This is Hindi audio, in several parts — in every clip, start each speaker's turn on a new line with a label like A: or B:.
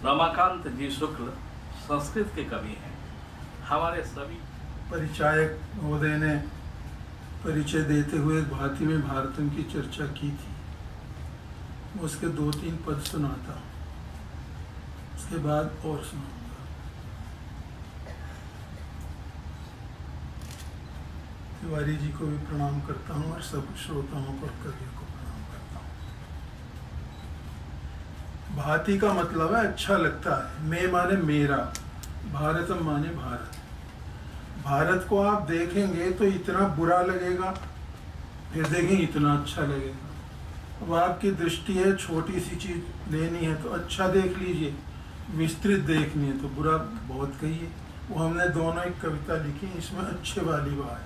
A: रमाकांत जी शुक्ल संस्कृत के कवि हैं। हमारे सभी
B: परिचायक महोदय ने परिचय देते हुए भारती में भारतम की चर्चा की थी। उसके 2-3 पद सुनाता हूँ, उसके बाद और सुनाऊंगा। तिवारी जी को भी प्रणाम करता हूँ और सब श्रोताओं को, कवियों को प्रणाम करता हूँ। भांति का मतलब है अच्छा लगता है। मैं माने मेरा, भारतम माने भारत। भारत को आप देखेंगे तो इतना बुरा लगेगा, फिर देखेंगे इतना अच्छा लगेगा। अब आपकी दृष्टि है, छोटी सी चीज लेनी है तो अच्छा देख लीजिए, विस्तृत देखनी है तो बुरा बहुत कहिए। वो हमने दोनों एक कविता लिखी, इसमें अच्छे वाली बात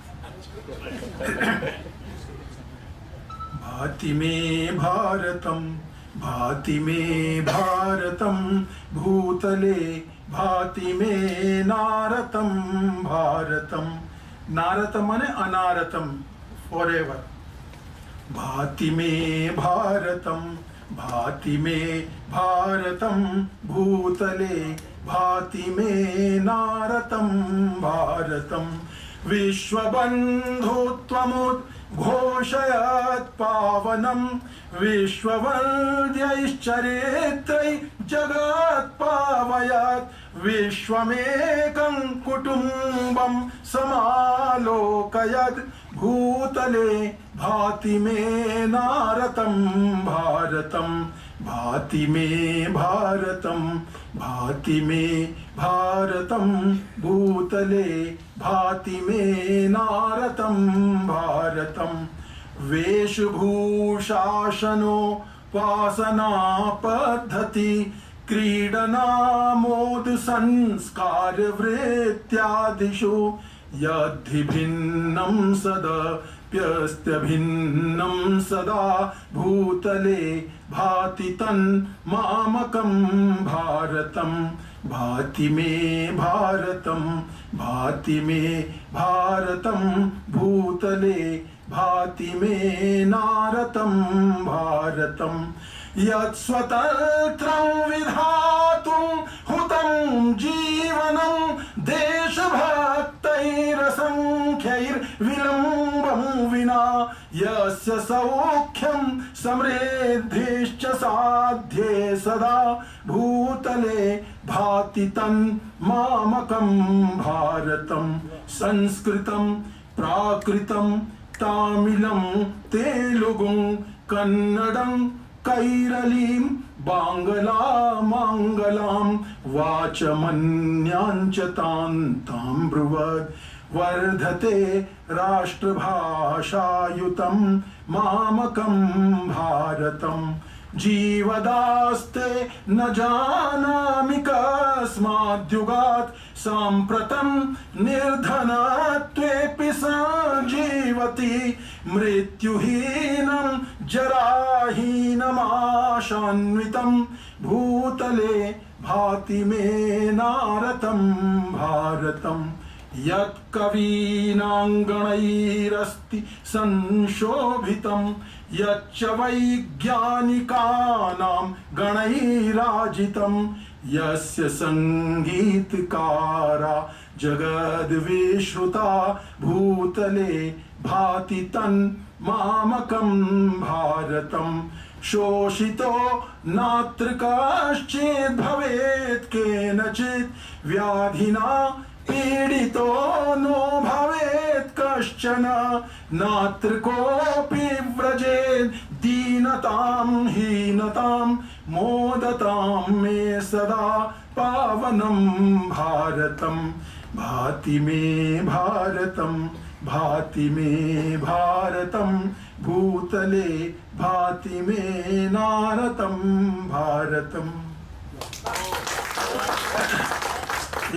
B: भाति में भारतम, भाति में भारतम, भूतले भाति में नारतम भारतम। नारतम माने अनारतम, फॉरएवर। भाति में भारतम, भाति में भारतम, भूतले भाति में नारतम भारतम। विश्वबन्धुत्वमुद्घोषयत् पावनम, विश्ववन्द्यैश्चरित्रै जगत् पावयत्। विश्वमेकं कुटुम्बं समालोकयत्, भूतले भाति में नारतम भारतम। भाति में भारतम, भाति में भारतम, भूतले भाति में नारतम भारतम। वेशभूषासनोपासना पद्धति, क्रीडनामोद संस्कार वृत्त्यादिषु यद्धि भिन्नं सदप्यस्त्यभिन्नं सदा, भूतले भाति तन्मामकं भारतम। भाति में भारतम, भाति में भारतम, भूतले भाति में नारतम भारतम। यत् स्वतन्त्रं विधातुं हुतं जीवनं, देशभक्तैरसंख्यैर्विलम्बं विना। यस्य सौख्यं समृद्धिश्च साध्ये सदा, भूतले भाति तन्मामकं भारतम। संस्कृतं प्राकृतं तामिलं तेलुगुं, कन्नडं कैरलीं बांगला मांगलां, वाचमन्यांच तां ब्रुवद्। वर्धते राष्ट्रभाषायुतं मामकं भारतम्। जीवदास्ते न जानामि कस्माद्युगात्, साम्प्रतं निर्धनत्वेऽपि सञ्जीवति। मृत्युहीनं जराहीनमाशान्वितं, भूतले भाति में नारतं भारतम्। यत् कवीनां गणैरस्ति संशोभितं, यच्च वैज्ञानिकानां गणैराजितं। यस्य संगीतकारा जगद्विश्रुता, भूतले भाति तन्मामकं भारतम्। शोषितो नात्र कश्चित् भवेत् केनचित्, व्याधिना पीडितो नो भवेत् कश्चन। नात्र कोऽपि व्रजेत् दीनतां हीनतां, मोदतां मे सदा पावनं भारतम्। भाति में भारतम, भाति में भारतम, भूतले भाति में नारतम भारतम।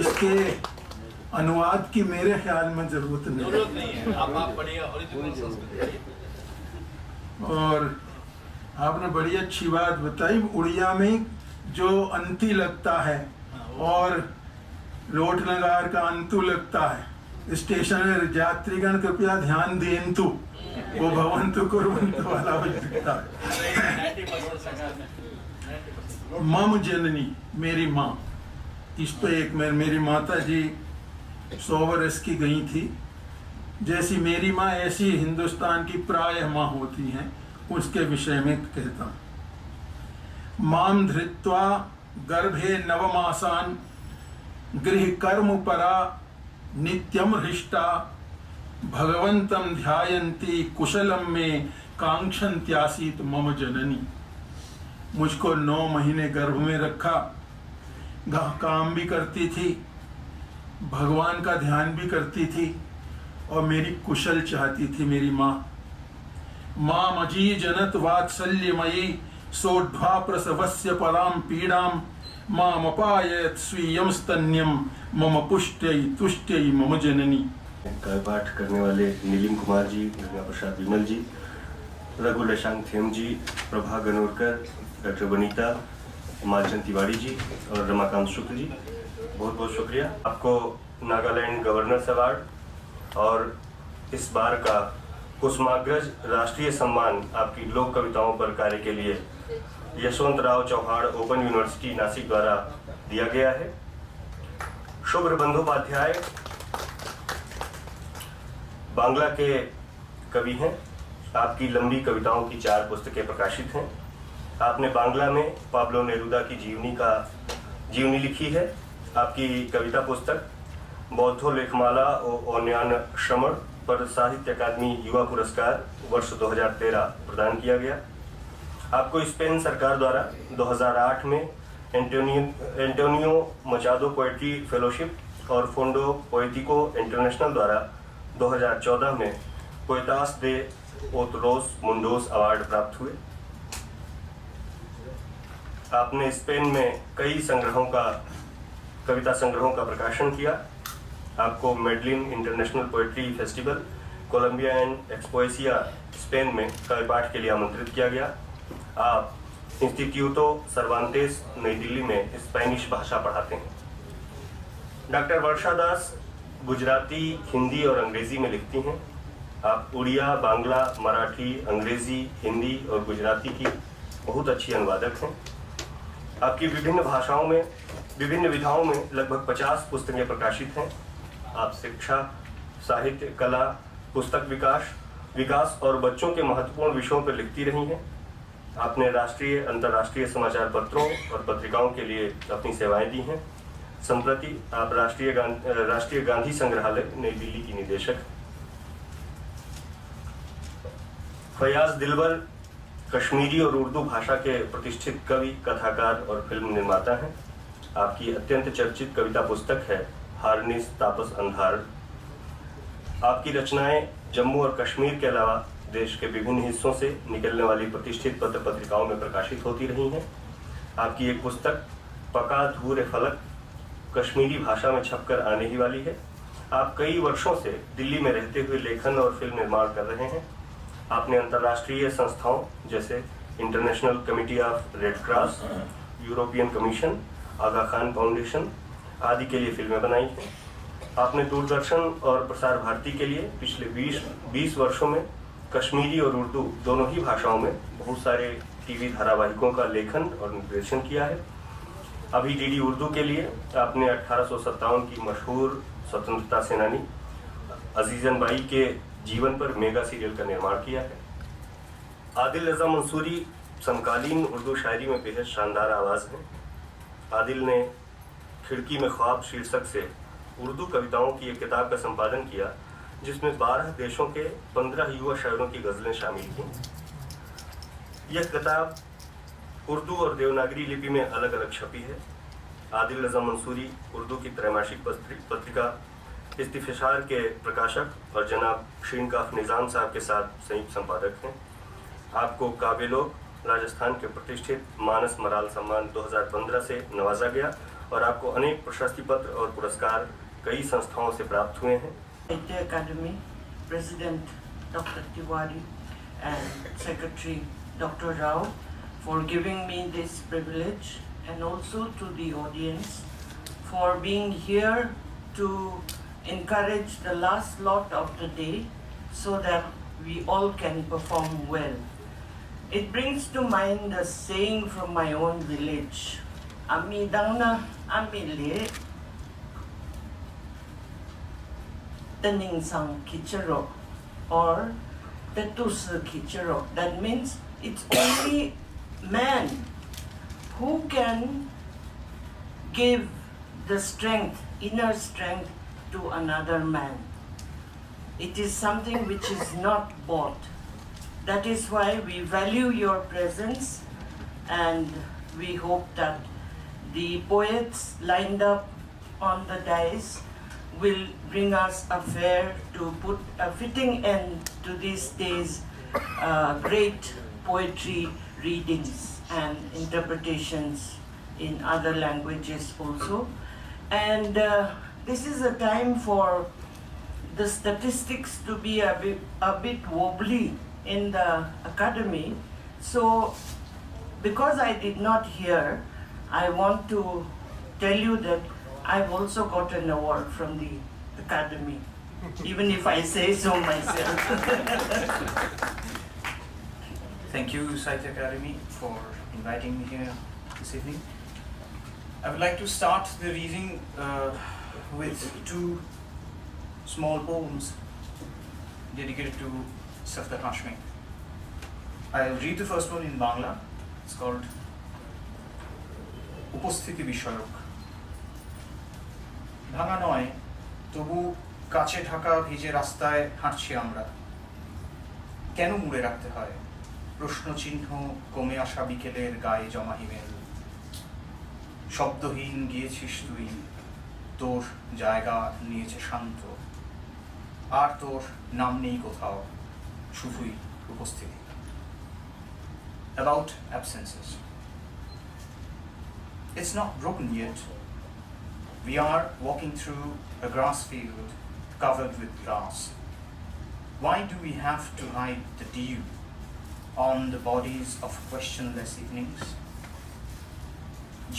B: इसके अनुवाद की मेरे ख्याल में जरूरत नहीं
A: है। आप पढ़िए ओरिजिनल संस्कृत।
B: और आपने बड़ी अच्छी बात बताई। उड़िया में जो अंति लगता है और लोट नगार का अंतु लगता है, स्टेशन में यात्रीगण कृपया ध्यान देंतु, वो भवंतु कुर्वन्तु वाला हो सकता है। मम जननी, मेरी माँ। इस पे एक मेरी माता जी 100 वर्ष की गई थी। जैसी मेरी माँ ऐसी हिंदुस्तान की प्रायः माँ होती हैं, उसके विषय में कहता हूँ। माम धृत्वा गर्भे नवमासान गृह कर्म परा नित्यम हृष्टा भगवंतम ध्यायन्ती कुशलम में कांक्षन्त्यासीत मम जननी। मुझको 9 महीने गर्भ में रखा, काम भी करती थी, भगवान का ध्यान भी करती थी और मेरी कुशल चाहती थी मेरी माँ। माँ मजी जनत वात्सल्यमयी सोढ़ा प्रसवस्य पराम पीड़ाम मामपायत स्वीयम स्तन्यम मम पुष्ट्यै तुष्ट्यै मम जननी।
C: पाठ करने वाले नीलिम कुमार जी, गंगा प्रसाद विमल जी, रघु लशांक थेम जी, प्रभा गनोरकर, डॉक्टर वनीता, मालचंद तिवारी जी और रमाकांत शुक्ल जी, बहुत बहुत शुक्रिया। आपको नागालैंड गवर्नर्स अवार्ड और इस बार का कुसुमाग्रज राष्ट्रीय सम्मान आपकी लोक कविताओं पर कार्य के लिए यशवंतराव चौहान ओपन यूनिवर्सिटी नासिक द्वारा दिया गया है। शुभ्र बंदोपाध्याय बांग्ला के कवि हैं। आपकी लंबी कविताओं की 4 पुस्तकें प्रकाशित हैं। आपने बांग्ला में पाब्लो नेरुदा की जीवनी लिखी है। आपकी कविता पुस्तक बौद्धो लेखमाला और ओन्यान श्रमण पर साहित्य अकादमी युवा पुरस्कार वर्ष 2013 प्रदान किया गया। आपको स्पेन सरकार द्वारा 2008 में एंटोनियो मचादो पोएट्री फेलोशिप और फोंडो पोएटिको इंटरनेशनल द्वारा 2014 में पोएटास दे ओतरोस मुंडोस अवार्ड प्राप्त हुए। आपने स्पेन में कई कविता संग्रहों का प्रकाशन किया। आपको Medellin international poetry festival, Colombia and एक्सपोएसिया स्पेन में कवि पाठ के लिए आमंत्रित किया गया। आप इंस्टीट्यूटो सर्वांतेस नई दिल्ली में स्पेनिश भाषा पढ़ाते हैं। डॉक्टर वर्षा दास गुजराती, हिंदी और अंग्रेजी में लिखती हैं। आप उड़िया, बांग्ला, मराठी, अंग्रेजी, हिंदी और गुजराती की बहुत अच्छी अनुवादक हैं। आपकी विभिन्न भाषाओं में, विभिन्न विधाओं में लगभग 50 पुस्तकें प्रकाशित हैं। आप शिक्षा, साहित्य, कला, पुस्तक विकास और बच्चों के महत्वपूर्ण विषयों पर लिखती रही हैं। आपने राष्ट्रीय, अंतर्राष्ट्रीय समाचार पत्रों और पत्रिकाओं के लिए अपनी सेवाएं दी हैं। संप्रति आप राष्ट्रीय गांधी संग्रहालय नई दिल्ली की निदेशक। फयाज दिलवर कश्मीरी और उर्दू भाषा के प्रतिष्ठित कवि, कथाकार और फिल्म निर्माता हैं। आपकी अत्यंत चर्चित कविता पुस्तक है हारनिस तापस अंधार। आपकी रचनाएं जम्मू और कश्मीर के अलावा देश के विभिन्न हिस्सों से निकलने वाली प्रतिष्ठित पत्र पत्रिकाओं में प्रकाशित होती रही हैं। आपकी एक पुस्तक पका धूर फलक कश्मीरी भाषा में छपकर आने ही वाली है। आप कई वर्षों से दिल्ली में रहते हुए लेखन और फिल्म निर्माण कर रहे हैं। आपने अंतर्राष्ट्रीय संस्थाओं जैसे International Committee of Red Cross, European Commission, Aga Khan Foundation आदि के लिए फिल्में बनाई हैं। आपने दूरदर्शन और प्रसार भारती के लिए पिछले 20 वर्षों में कश्मीरी और उर्दू दोनों ही भाषाओं में बहुत सारे टीवी धारावाहिकों का लेखन और निर्देशन किया है। अभी डीडी उर्दू के लिए आपने 1857 की मशहूर स्वतंत्रता सेनानी अजीजन बाई के जीवन पर मेगा सीरियल का निर्माण किया है। आदिल रजा मंसूरी समकालीन उर्दू शायरी में बेहद शानदार आवाज़ है। आदिल ने खिड़की में ख्वाब शीर्षक से उर्दू कविताओं की एक किताब का संपादन किया, जिसमें 12 देशों के 15 युवा शायरों की गज़लें शामिल थीं। यह किताब उर्दू और देवनागरी लिपि में अलग अलग छपी है। आदिल रजा मंसूरी उर्दू की त्रैमासिक पत्रिका इस्तिफशार के प्रकाशक और जनाब शीनकाफ निज़ाम साहब के साथ संयुक्त संपादक हैं। आपको काबिलोग राजस्थान के प्रतिष्ठित मानस मराल सम्मान 2015 से नवाजा गया और आपको अनेक प्रशस्ति पत्र और पुरस्कार कई संस्थाओं से प्राप्त हुए हैं।
D: Sahitya Akademi president doctor Tiwari and Secretary Dr. Rao for giving me this privilege, and also to the audience for being here to encourage the last lot of the day so that we all can perform well. it brings to mind a saying from my own village. Ami dangna ami le tening sang kichero or tetus kichero. That means it's only man who can give the strength, inner strength to another man. It is something which is not bought. That is why we value your presence, and we hope that the poets lined up on the dais will bring us a fair to put a fitting end to these days' great poetry readings and interpretations in other languages also. And this is a time for the statistics to be a bit wobbly in the academy. So because I did not hear, I want to tell you that I've also got an award from the academy, even if I say so myself.
E: Thank you, Sahitya Academy, for inviting me here this evening. I would like to start the reading with two small poems dedicated to Safdar Hashmi. I'll read the first one in Bangla. It's called উপস্থিতি বিষয়ক। ভাঙা নয়, তবু কাছে ঢাকা ভিজে রাস্তায় হাঁটছি আমরা। কেন মুড়ে রাখতে হয় প্রশ্নচিহ্ন কমে আসা বিকেলের গায়ে জমা হিমেল। শব্দহীন গিয়েছিস তুই, তোর জায়গা নিয়েছে শান্ত, আর তোর নাম নেই কোথাও, শুধুই উপস্থিতি। About absences. It's not broken yet. We are walking through a grass field covered with grass. Why do we have to hide the dew on the bodies of questionless evenings?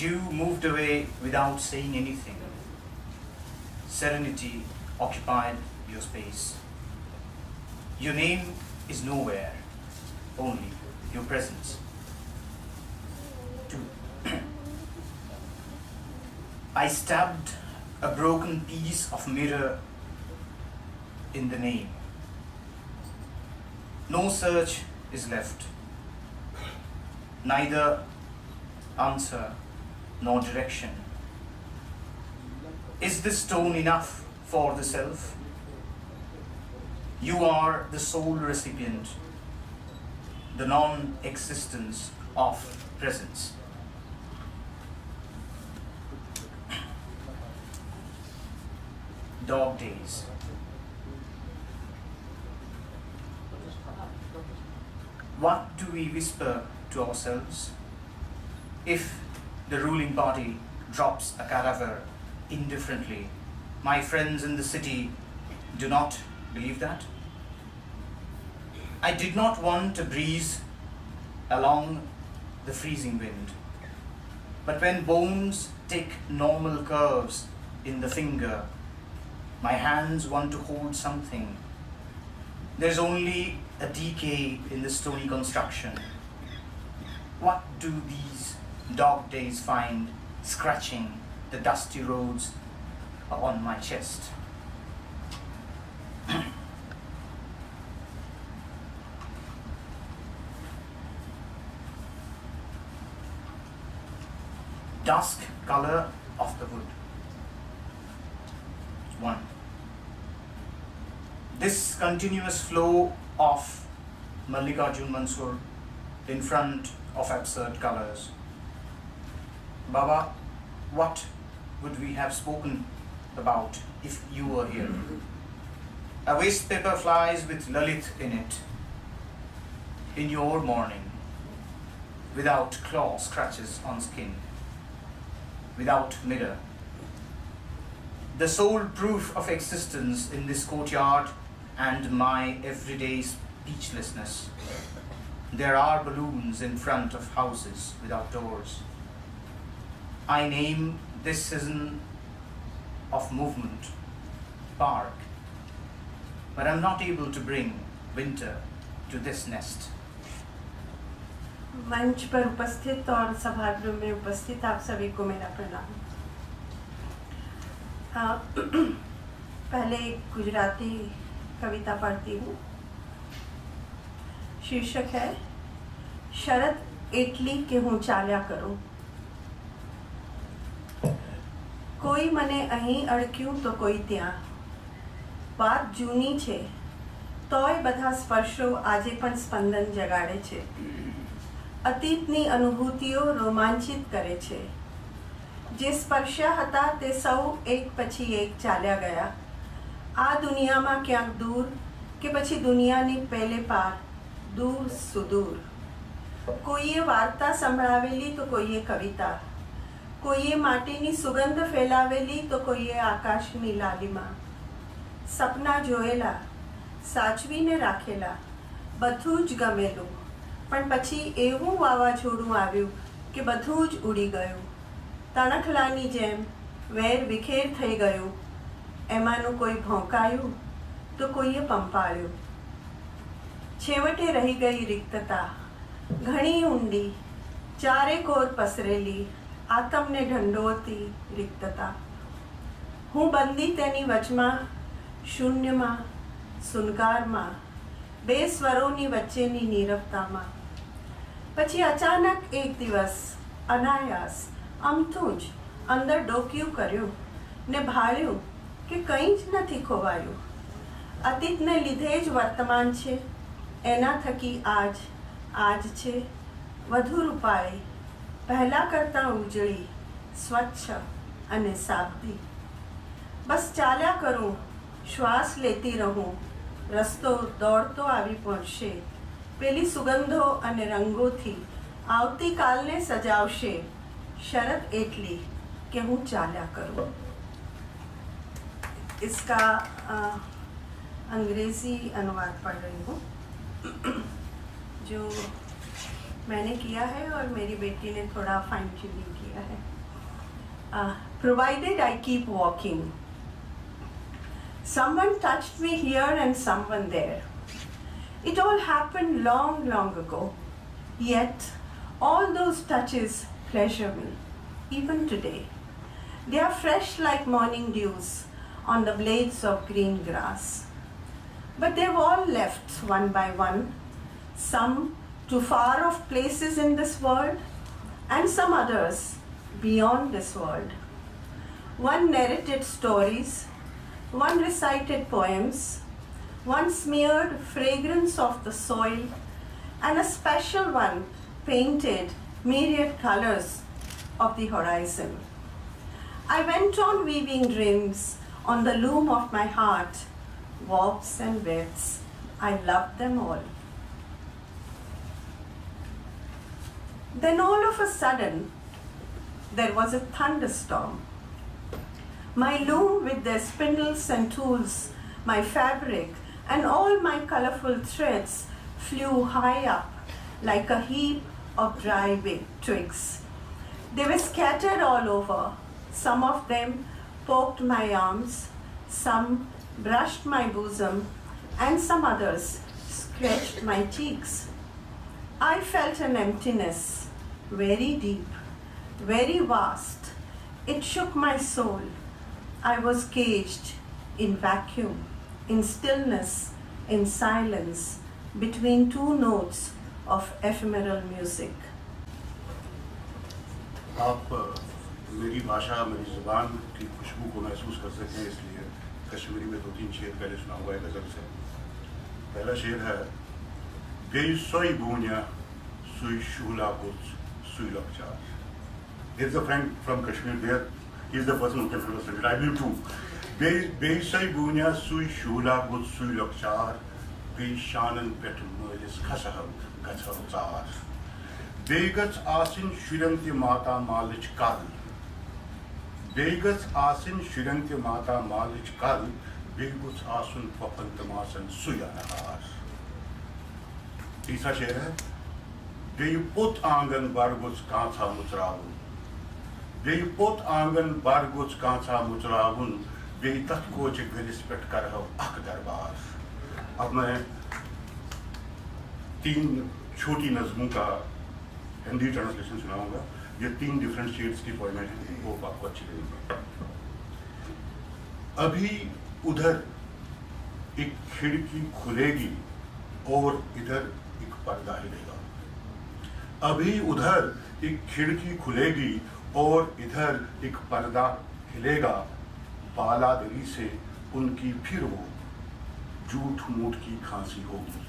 E: You moved away without saying anything. Serenity occupied your space. Your name is nowhere, only your presence. 2. I stabbed a broken piece of mirror in the name. No search is left, neither answer nor direction. Is this stone enough for the self? You are the sole recipient, the non-existence of presence. Dog days. What do we whisper to ourselves if the ruling party drops a cadaver indifferently? My friends in the city do not believe that. I did not want a breeze along the freezing wind, but when bones take normal curves in the finger, my hands want to hold something. There's only a decay in the stony construction. What do these dog days find scratching the dusty roads on my chest? Dusk color of the wood. 1. This continuous flow of Mallikarjun Mansur in front of absurd colors. Baba, what would we have spoken about if you were here? A waste paper flies with Lalit in it. In your morning, without claw scratches on skin, without mirror. The sole proof of existence in this courtyard and my everyday speechlessness. There are balloons in front of houses without doors. I name this season of movement park, but I'm not able to bring winter to this nest.
F: मंच पर उपस्थित और सभागृह में उपस्थित आप सभी को मेरा प्रणाम। पहले एक गुजराती कविता पढ़ती हूँ। शीर्षक है शरद एटली के हूँ चाल्या करूँ। કોઈ મને અહીં અડક્યું તો કોઈ ત્યાં, વાત જૂની છે તોય બધા સ્પર્શો આજે પણ સ્પંદન જગાડે છે। અતીતની અનુભૂતિઓ રોમાંચિત કરે છે। જે સ્પર્શ્યા હતા તે સૌ એક પછી એક ચાલ્યા ગયા। આ દુનિયામાં ક્યાંક દૂર કે પછી દુનિયાની પેલે પાર, દૂર સુદૂર। કોઈએ વાર્તા સંભળાવેલી તો કોઈએ કવિતા, કોઈએ માટીની સુગંધ ફેલાવેલી તો કોઈએ આકાશની લાલીમાં। સપના જોયેલા, સાચવીને રાખેલા, બધું જ ગમેલું, પણ પછી એવું વાવાઝોડું આવ્યું કે બધું જ ઉડી ગયું। તણખલાની જેમ વેર વિખેર થઈ ગયું। એમાંનું કોઈ ભોંકાયું તો કોઈએ પંપાળ્યું। છેવટે રહી ગઈ रिक्तता, ઘણી ઊંડી, ચારે કોર પસરેલી, આતમને ઢંઢોળતી रिक्तता। હું બંદી તેની વચમાં, શૂન્યમાં, સુનકારમાં, બે સ્વરોની વચ્ચેની નીરવતામાં। પછી અચાનક એક દિવસ અનાયાસ અમથું જ અંદર ડોકિયું કર્યું ને ભાળ્યું કે કંઈ જ નથી ખોવાયું। અતીતને લીધે જ વર્તમાન છે, એના થકી આજ, આજ છે વધુ રૂપાળી, પહેલા કરતાં ઉજળી, સ્વચ્છ અને સાબદી। બસ ચાલ્યા કરું, શ્વાસ લેતી રહું, રસ્તો દોડતો આવી પહોંચશે। પેલી સુગંધો અને રંગોથી આવતીકાલને સજાવશે। શરત એટલી કે હું ચાલ્યા કરું। इसका अंग्रेज़ी अनुवाद पढ़ रही हूँ जो मैंने किया है और मेरी बेटी ने थोड़ा फाइन ट्यूनिंग किया है। Provided I keep walking, someone touched me here and someone there. It all happened long, long ago. Yet all those touches pleasure me, even today. They are fresh like morning dews on the blades of green grass. But they've all left one by one, some to far off places in this world, and some others beyond this world. One narrated stories, one recited poems, one smeared fragrance of the soil, and a special one painted myriad colors of the horizon. I went on weaving dreams on the loom of my heart, warps and wefts. I loved them all. Then all of a sudden, there was a thunderstorm. My loom with their spindles and tools, my fabric, and all my colorful threads flew high up like a heap of dry twigs. They were scattered all over. Some of them poked my arms, some brushed my bosom, and some others scratched my cheeks. I felt an emptiness, very deep, very vast. It shook my soul. I was caged in vacuum, in stillness, in silence, between two notes of ephemeral music.
G: आप मेरी भाषा, मेरी ज़ुबान की खुशबू को महसूस कर सकें इसलिए कश्मीरी में 2-3 शेर पहले सुना हुआ है गज़ल से। पहला शेर है बेसोई बूनिया सुई शूला कुछ सुई लक्षार। There is a friend from Kashmir there. He is the person who can understand it. I will too. बेसोई बूनिया सुई शूला कुछ सुई लक्षार बेशानन पेटम नोइस खसहम गछवचार बेगच आसिन शुरंति माता मालिच काल बेगच आसिन शुरंति माता मालिच काल बेगुच आसुन पपंतमासन सुयानहार। तीसरा शेर है बेयुपोत आंगन बारगुच कांचा मुचरावुन बेयुपोत आंगन बारगुच कांचा मुचरावुन बेतत कोच गलिस पेट करहव अक दरबार। अब मैं 3 छोटी नज़मों का हिंदी ट्रांसलेशन सुनाऊंगा। ये 3 डिफरेंट शेड्स की पोएम है, वो आपको अच्छी लगेगी। अभी उधर एक खिड़की खुलेगी और इधर एक पर्दा हिलेगा। अभी उधर एक खिड़की खुलेगी और इधर एक पर्दा हिलेगा। बालादरी से उनकी फिर वो झूठ मूठ की खांसी होगी।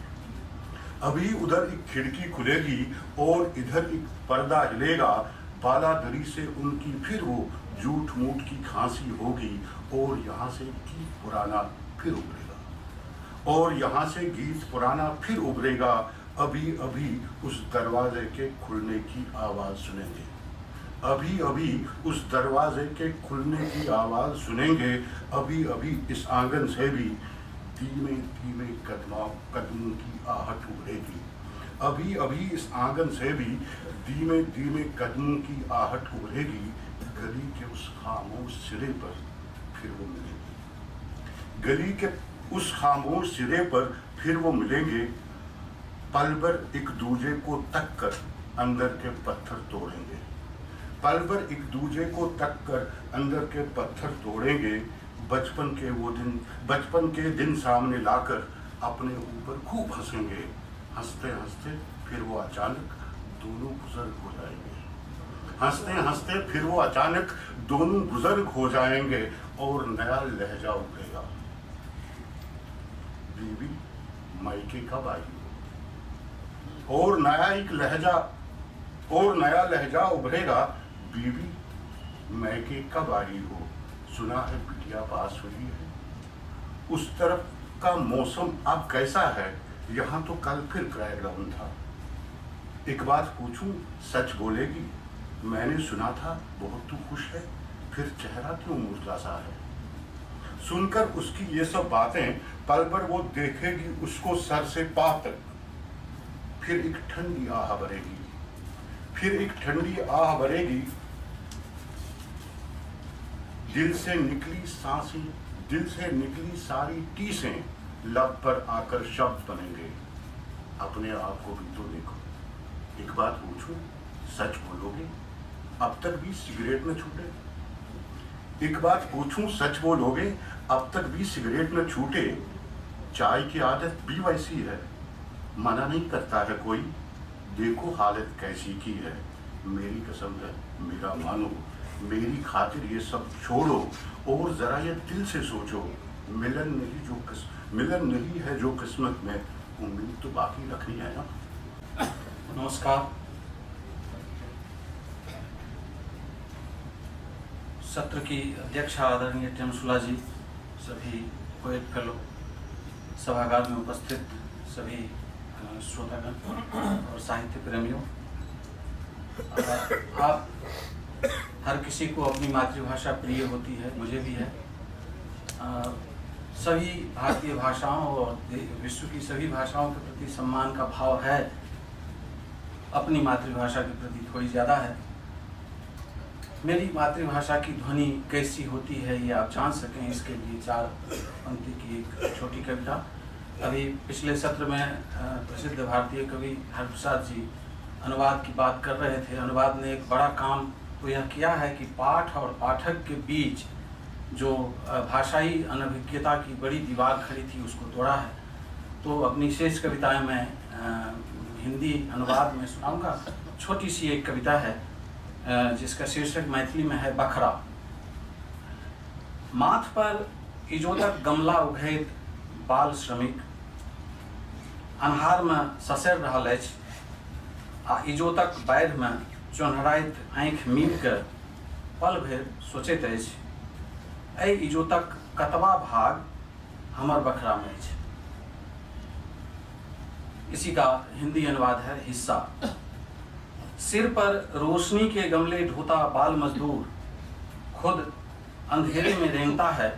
G: अभी उधर एक खिड़की खुलेगी और इधर एक पर्दा हिलेगा। बालादरी से उनकी फिर वो झूठ मूठ की खांसी होगी और यहाँ से गीत पुराना फिर उभरेगा, और यहाँ से गीत पुराना फिर उभरेगा। अभी अभी उस दरवाजे के खुलने की आवाज़ सुनेंगे। अभी अभी उस दरवाजे के खुलने की आवाज़ सुनेंगे। अभी अभी इस आंगन से भी धीमे धीमे कदमों की आहट उभरेगी। अभी अभी इस आंगन से भी धीमे धीमे कदमों की आहट उभरेगी। गली के उस खामोश सिरे पर फिर वो मिलेंगे। गली के उस खामोश सिरे पर फिर वो मिलेंगे। पल भर एक दूजे को तक कर अंदर के पत्थर तोड़ेंगे। पल भर एक दूजे को तक कर अंदर के पत्थर तोड़ेंगे। बचपन के दिन सामने लाकर अपने ऊपर खूब हंसेंगे। हंसते हंसते फिर वो अचानक दोनों बुजुर्ग हो जाएंगे। हंसते हंसते फिर वो अचानक दोनों बुजुर्ग हो जाएंगे और नया लहजा उभरेगा। बीबी मायके कब आई हो? और नया लहजा उभरेगा। बीबी मायके कब आई हो? सुना है बिटिया पास हुई है। उस तरफ का मौसम अब कैसा है? यहाँ तो कल फिर क्रैकडाउन था। एक बात पूछूं, सच बोलेगी? मैंने सुना था बहुत तू खुश है, फिर चेहरा क्यों मुरझा सा है? सुनकर उसकी ये सब बातें पल भर वो देखेगी उसको सर से पांव तक। फिर एक ठंडी आह भरेगी। फिर एक ठंडी आह भरेगी। दिल से निकली सारी टीसें लब पर आकर शब्द बनेंगे। अपने आप को भी तो देखो। एक बात पूछूं, सच बोलोगे? अब तक भी सिगरेट न छूटे? एक बात पूछूं, सच बोलोगे? अब तक भी सिगरेट न छूटे? चाय की आदत भी वैसी है, मना नहीं करता है कोई। देखो हालत कैसी की है। मेरी कसम है, मेरा मानो, मेरी खातिर ये सब छोड़ो और जरा ये दिल से सोचो। मिलन नहीं है जो किस्मत में, उम्मीद तो बाकी रखनी है ना।
E: नमस्कार। सत्र की अध्यक्षा आदरणीय टेमसुला जी, सभी पोएट फेलो, सभागार में उपस्थित सभी श्रोतागण और साहित्य प्रेमियों, आप हर किसी को अपनी मातृभाषा प्रिय होती है, मुझे भी है। सभी भारतीय भाषाओं और विश्व की सभी भाषाओं के प्रति सम्मान का भाव है, अपनी मातृभाषा के प्रति थोड़ी ज़्यादा है। मेरी मातृभाषा की ध्वनि कैसी होती है ये आप जान सकें, इसके लिए 4 पंक्ति की एक छोटी कविता। अभी पिछले सत्र में प्रसिद्ध भारतीय कवि हरप्रसाद जी अनुवाद की बात कर रहे थे। अनुवाद ने एक बड़ा काम तो यह किया है कि पाठ और पाठक के बीच जो भाषाई अनभिज्ञता की बड़ी दीवार खड़ी थी उसको तोड़ा है। तो अपनी शेष कविताएं मैं हिंदी अनुवाद में सुनाऊंगा। छोटी सी एक कविता है जिसका शीर्षक मैथिली में है बखरा। माथ पर इजोतक गमला उघैत बाल श्रमिक, अन्हार में ससैर रहल अछि आ इजोतक बाढ़ि में चोन्हराइत आँखि मीट कर पल भरि सोचैत अछि, एहि इजोतक कतबा भाग हमर बखरा में अछि। इसी का हिंदी अनुवाद है हिस्सा। सिर पर रोशनी के गमले ढोता बाल मजदूर खुद अंधेरे में रेंगता है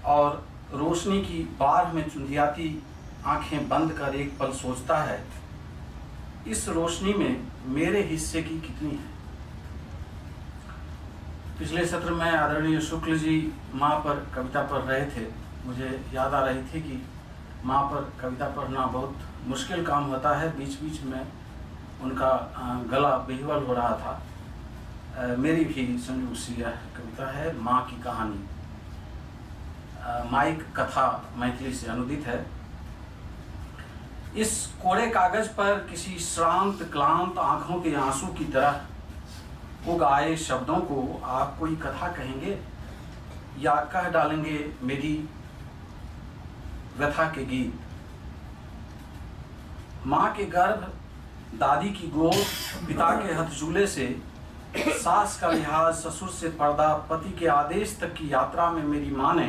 E: और रोशनी की बाढ़ में चुंधियाती आंखें बंद कर एक पल सोचता है, इस रोशनी में मेरे हिस्से की कितनी है। पिछले सत्र में आदरणीय शुक्ल जी माँ पर कविता पढ़ रहे थे। मुझे याद आ रही थी कि माँ पर कविता पढ़ना बहुत मुश्किल काम होता है। बीच बीच में
H: उनका गला बेहवल हो रहा था। मेरी भी संयोग से यह कविता है, माँ की कहानी। माइक कथा मैथिली से अनुदित है। इस कोरे कागज पर किसी श्रांत क्लांत आंखों के आंसू की तरह उग आए शब्दों को आप कोई कथा कहेंगे या कह डालेंगे मेरी व्यथा के गीत। माँ के गर्भ, दादी की गोद, पिता के हथजूले से, सास का लिहाज, ससुर से पर्दा, पति के आदेश तक की यात्रा में मेरी माँ ने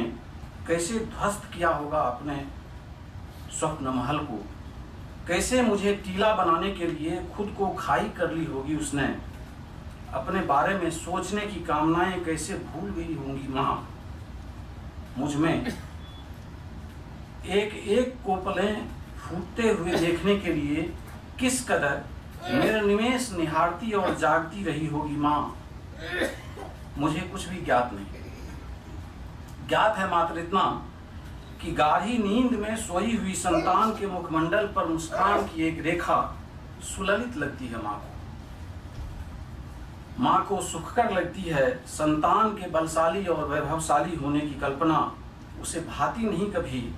H: कैसे ध्वस्त किया होगा अपने स्वप्न महल को। कैसे मुझे टीला बनाने के लिए खुद को खाई कर ली होगी उसने। अपने बारे में सोचने की कामनाएं कैसे भूल गई होंगी माँ। मुझ में एक एक कोपलें फूटते हुए देखने के लिए किस कदर मेरे निमेष निहारती और जागती रही होगी माँ। मुझे कुछ भी ज्ञात नहीं। ज्ञात है मात्र इतना कि गाढ़ी नींद में सोई हुई संतान के मुखमंडल पर मुस्कान की एक रेखा सुललित लगती है माँ को। माँ को सुखकर लगती है संतान के बलशाली और वैभवशाली होने की कल्पना। उसे भाती नहीं कभी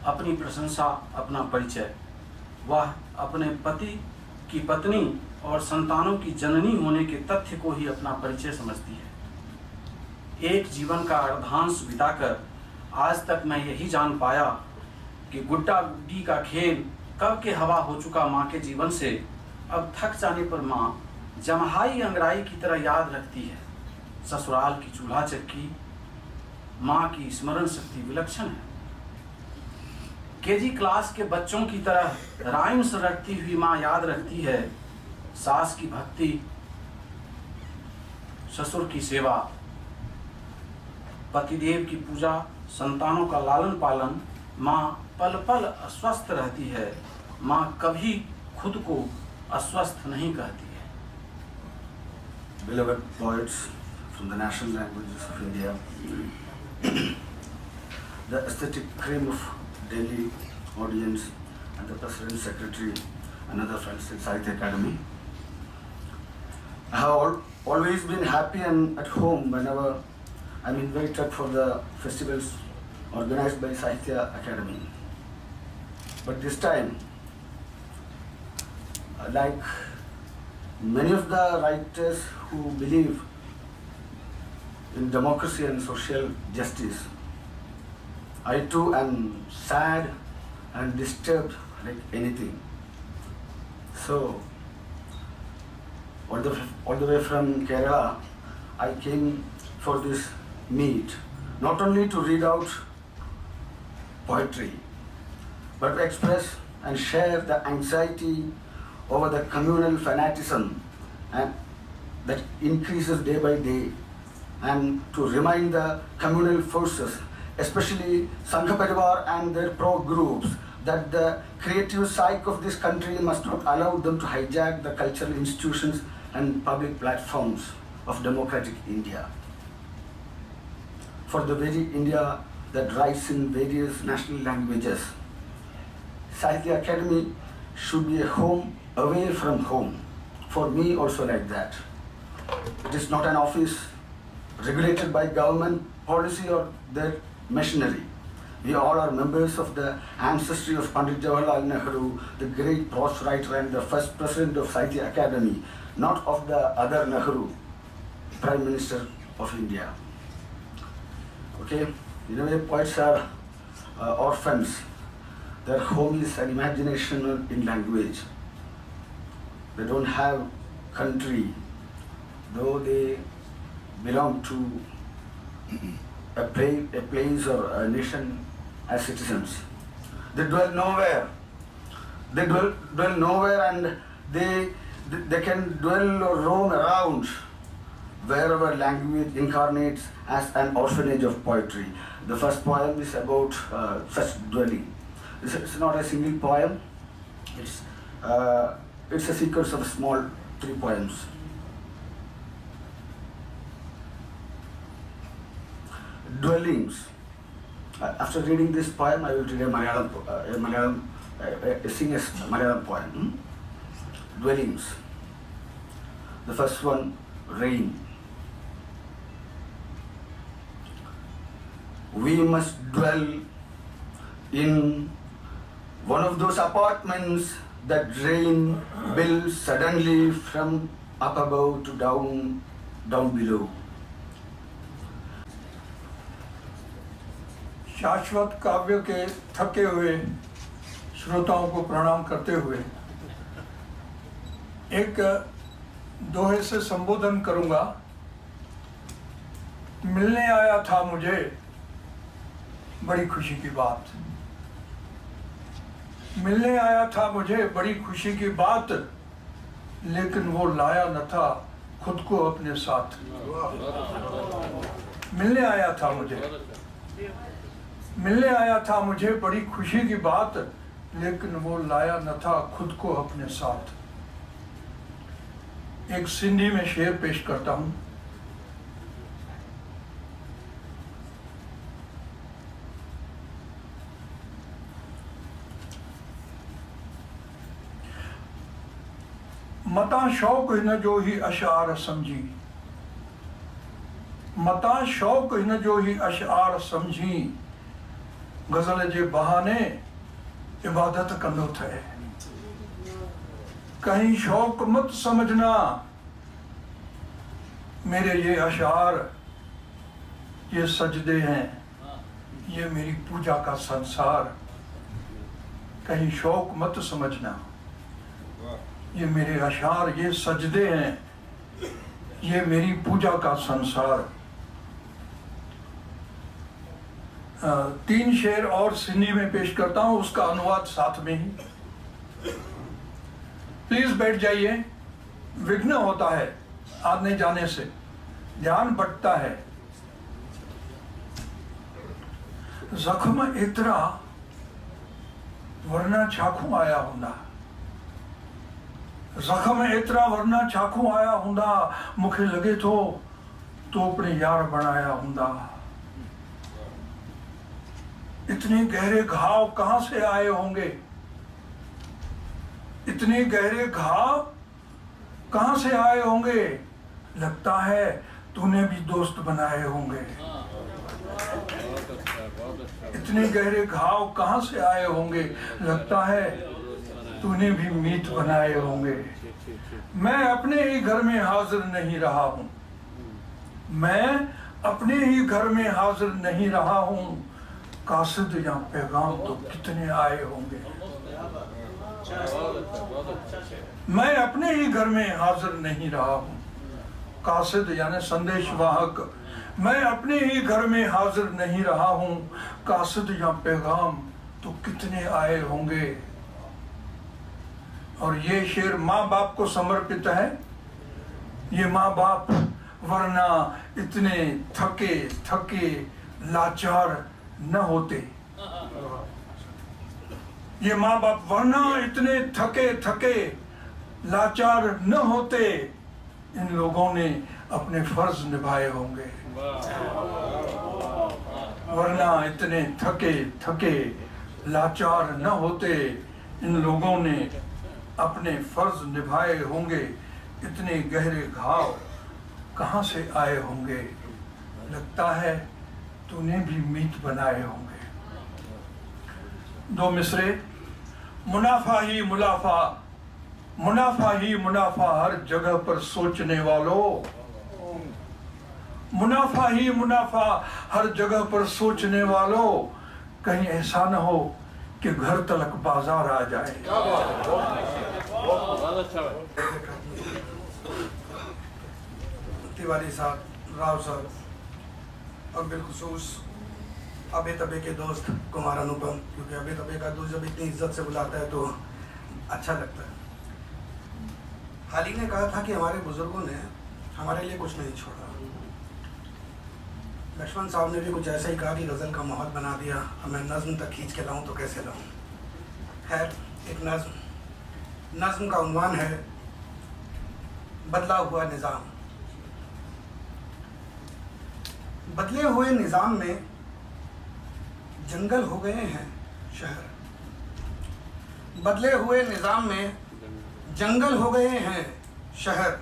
H: अपनी प्रशंसा, अपना परिचय। वह अपने पति की पत्नी और संतानों की जननी होने के तथ्य को ही अपना परिचय समझती है। एक जीवन का अर्धांश बिताकर आज तक मैं यही जान पाया कि गुड्डा गुड्डी का खेल कब के हवा हो चुका माँ के जीवन से। अब थक जाने पर माँ जमहाई अंगड़ाई की तरह याद रखती है। ससुराल की चूल्हा चक्की। माँ की स्मरण शक्ति विलक्षण है। केजी क्लास के बच्चों की तरह राइम्स रटती हुई माँ याद रखती है। सास की भक्ति, ससुर की सेवा, पतिदेव की पूजा, संतानों का लालन पालन। माँ पल पल अस्वस्थ रहती है। माँ कभी खुद को अस्वस्थ नहीं कहती है।
I: Beloved poets from the national languages of India, the aesthetic cream of Delhi audience and the President, Secretary and other friends in Sahitya Academy. I have always been happy and at home whenever I'm invited for the festivals organized by Sahitya Academy. But this time, like many of the writers who believe in democracy and social justice, I too am sad and disturbed like anything. So, all the way from Kerala, I came for this meet, not only to read out poetry, but to express and share the anxiety over the communal fanaticism and that increases day by day, and to remind the communal forces, especially Sangha Parivar and their pro-groups, that the creative psyche of this country must not allow them to hijack the cultural institutions and public platforms of democratic India. For the very India that writes in various national languages, Sahitya Academy should be a home away from home. For me also like that. It is not an office regulated by government policy or their machinery. We all are members of the ancestry of Pandit Jawaharlal Nehru, the great prose writer and the first president of Sahitya Academy, not of the other Nehru, Prime Minister of India. Okay, in a way poets are orphans. Their home is an imagination in language. They don't have country, though they belong to a place or a nation as citizens. They dwell nowhere. They dwell nowhere, and they can dwell or roam around wherever language incarnates as an orphanage of poetry. The first poem is about such dwelling. It's not a single poem. It's a sequence of small 3 poems. Dwellings. After reading this poem, I will read sing a Malayalam poem. dwellings. The first one, rain. We must dwell in one of those apartments that rain builds suddenly from up above to down below.
J: शाश्वत काव्य के थके हुए श्रोताओं को प्रणाम करते हुए एक दोहे से संबोधन करूंगा। मिलने आया था मुझे बड़ी खुशी की बात, मिलने आया था मुझे बड़ी खुशी की बात, लेकिन वो लाया न था खुद को अपने साथ। मिलने आया था मुझे बड़ी खुशी की बात, लेकिन वो लाया न था खुद को अपने साथ। एक सिंधी में शेर पेश करता हूं। मता शौक हिन जो ही अशार समझी, मता शौक हिन जो ही अशार समझी, गज़ल जे बहाने इबादत कंदो थे। कहीं शौक मत समझना मेरे ये अशार, ये सजदे हैं, ये मेरी पूजा का संसार। कहीं शौक मत समझना ये मेरे अशार, ये सजदे हैं, ये मेरी पूजा का संसार। 3 शेर और सिंधी में पेश करता हूं, उसका अनुवाद साथ में ही। प्लीज बैठ जाइए। विघ्न होता है आने जाने से, ध्यान बंटता है। जख्म एतरा वरना छाखू आया हुंदा, जख्म एतरा वरना छाखू आया हुंदा, मुखे लगे तो अपने यार बनाया हुंदा। इतने गहरे घाव कहां से आए होंगे, इतने गहरे घाव कहां से आए होंगे, लगता है तूने भी दोस्त बनाए होंगे। इतने गहरे घाव कहां से आए होंगे, लगता है तूने भी मीत बनाए होंगे। मैं अपने ही घर में हाजिर नहीं रहा हूं, मैं अपने ही घर में हाजिर नहीं रहा हूं, कासिद या पैगाम तो कितने आए होंगे। मैं अपने ही घर में हाजिर नहीं रहा हूं, कासिद यानी संदेश वाहक, मैं अपने ही घर में हाजिर नहीं रहा हूं, कासिद या पैगाम तो कितने आए होंगे। और ये शेर माँ बाप को समर्पित है। ये माँ बाप वरना इतने थके थके लाचार न होते, ये माँ बाप वरना इतने थके थके लाचार न होते, इन लोगों ने अपने फर्ज निभाए होंगे। वरना इतने थके थके लाचार न होते, इन लोगों ने अपने फर्ज निभाए होंगे। इतने गहरे घाव कहां से आए होंगे, लगता है तूने भी मीत बनाए होंगे। 2 मिसरे। मुनाफा ही मुनाफा, मुनाफा ही मुनाफा हर जगह पर सोचने वालों, मुनाफा ही मुनाफा हर जगह पर सोचने वालों, कहीं ऐसा न हो कि घर तलक बाजार आ जाए।
K: तिवारी साहब, राव साहब और बिलखुसूस अबे तबे के दोस्त कुमार अनुपम, क्योंकि अबे तबे का दोस्त जब इतनी इज्जत से बुलाता है तो अच्छा लगता है। हाल ही ने कहा था कि हमारे बुजुर्गों ने हमारे लिए कुछ नहीं छोड़ा। लक्ष्मण साहब ने भी कुछ ऐसा ही कहा कि गज़ल का माहौल बना दिया, अब मैं नज़्म तक खींच के लाऊं तो कैसे लाऊं। खैर, एक नज़्म का उन्वान है बदला हुआ निज़ाम। बदले हुए निज़ाम में जंगल हो गए हैं शहर, बदले हुए निज़ाम में जंगल हो गए हैं शहर,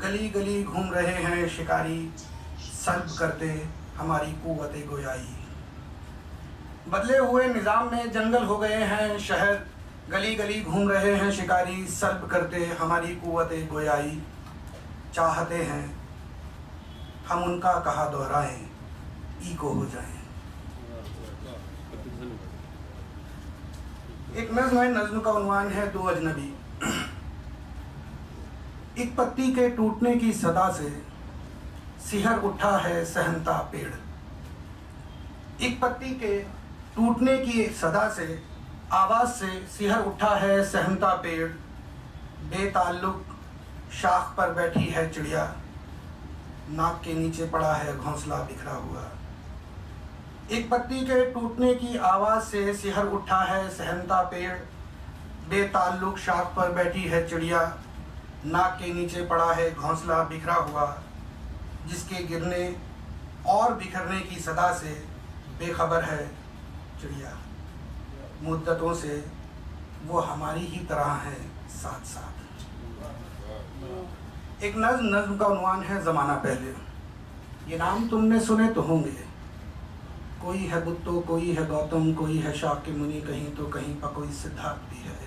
K: गली गली घूम रहे हैं शिकारी, सल्ब करते हमारी कुव्वत गोयाई। बदले हुए निज़ाम में जंगल हो गए हैं शहर, गली गली घूम रहे हैं शिकारी, सल्ब करते हमारी कुव्वत गोयाई। चाहते हैं हम उनका कहा दोहराएं, ईको हो जाएं। एक नज़्म है, नज़्म का उन्वान है दो अजनबी। एक पत्ती के टूटने की सदा से सिहर उठा है सहनता पेड़। एक पत्ती के टूटने की सदा से आवाज से सिहर उठा है सहनता पेड़। बेताल्लुक शाख पर बैठी है चिड़िया, नाक के नीचे पड़ा है घोंसला बिखरा हुआ। एक पत्ती के टूटने की आवाज से सिहर उठा है सहनता पेड़। बेताल्लुक शाख पर बैठी है चिड़िया, नाक के नीचे पड़ा है घोंसला बिखरा हुआ। जिसके गिरने और बिखरने की सदा से बेखबर है चिड़िया। मुद्दतों से वो हमारी ही तरह है साथ साथ। एक नज़्म का उन्वान है ज़माना पहले। ये नाम तुमने सुने तो होंगे, कोई है बुद्ध, कोई है गौतम, कोई है शाक्य मुनि, कहीं तो कहीं पर कोई सिद्धार्थ भी है।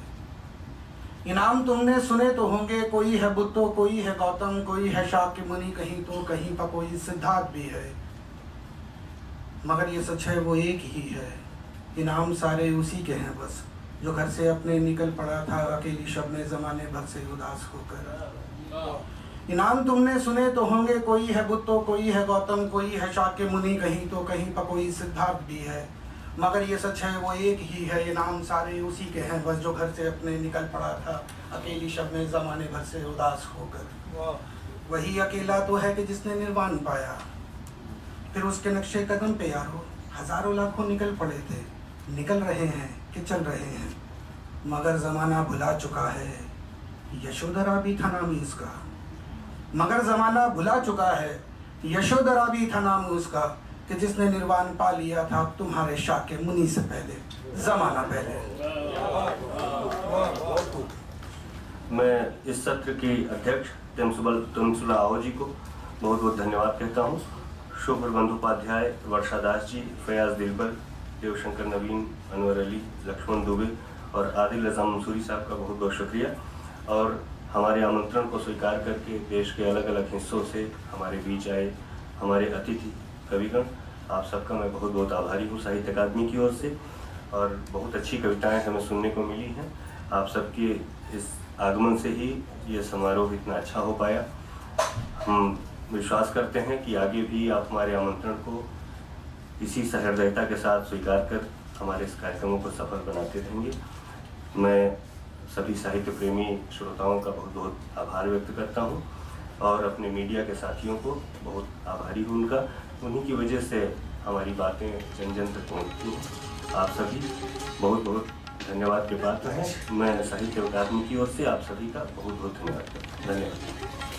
K: ये नाम तुमने सुने तो होंगे, कोई है बुद्ध, कोई है गौतम, कोई है शाक्य मुनि, कहीं तो कहीं पर कोई सिद्धार्थ भी है। मगर ये सच है वो एक ही है, ये नाम सारे उसी के हैं बस, जो घर से अपने निकल पड़ा था अकेली शब में ज़माने भर से उदास होकर। ये नाम तुमने सुने तो होंगे, कोई है बुद्ध, कोई है गौतम, कोई है शाक्य मुनि, कहीं तो कहीं पर कोई सिद्धार्थ भी है। मगर ये सच है वो एक ही है, ये नाम सारे उसी के हैं बस, जो घर से अपने निकल पड़ा था अकेली शब में ज़माने भर से उदास होकर। वही अकेला तो है कि जिसने निर्वाण पाया, फिर उसके नक्शे कदम पे यारो हज़ारों लाखों निकल पड़े थे, निकल रहे हैं कि चल रहे हैं। मगर ज़माना भुला चुका है, यशोधरा भी था नाम इसका। मगर ज़माना भुला चुका है, यशोधरा भी था नाम उसका, कि जिसने निर्वाण पा लिया था तुम्हारे शाक्य मुनि से पहले, ज़माना पहले।
C: मैं इस सत्र की अध्यक्ष तमसुला आओ जी को बहुत बहुत धन्यवाद कहता हूँ। शुभ्र बंदोपाध्याय, वर्षा दास जी, फयाज दिलबर, देवशंकर नवीन, अनवर अली, लक्ष्मण दुबे और आदिल रज़ा मंसूरी साहब का बहुत बहुत शुक्रिया। और हमारे आमंत्रण को स्वीकार करके देश के अलग अलग हिस्सों से हमारे बीच आए हमारे अतिथि कविगण, आप सबका मैं बहुत बहुत आभारी हूँ साहित्य अकादमी की ओर से। और बहुत अच्छी कविताएं हमें सुनने को मिली हैं। आप सबके इस आगमन से ही ये समारोह इतना अच्छा हो पाया। हम विश्वास करते हैं कि आगे भी आप हमारे आमंत्रण को इसी सहृदयता के साथ स्वीकार कर हमारे इस कार्यक्रमों को सफल बनाते रहेंगे। मैं सभी साहित्य प्रेमी श्रोताओं का बहुत बहुत आभार व्यक्त करता हूँ और अपने मीडिया के साथियों को बहुत आभारी हूँ उनका। उन्हीं की वजह से हमारी बातें जन जन तक पहुँचती हैं। आप सभी बहुत बहुत धन्यवाद के पात्र हैं। मैं साहित्य अकादमी की ओर से आप सभी का बहुत बहुत धन्यवाद करता हूँ। धन्यवाद।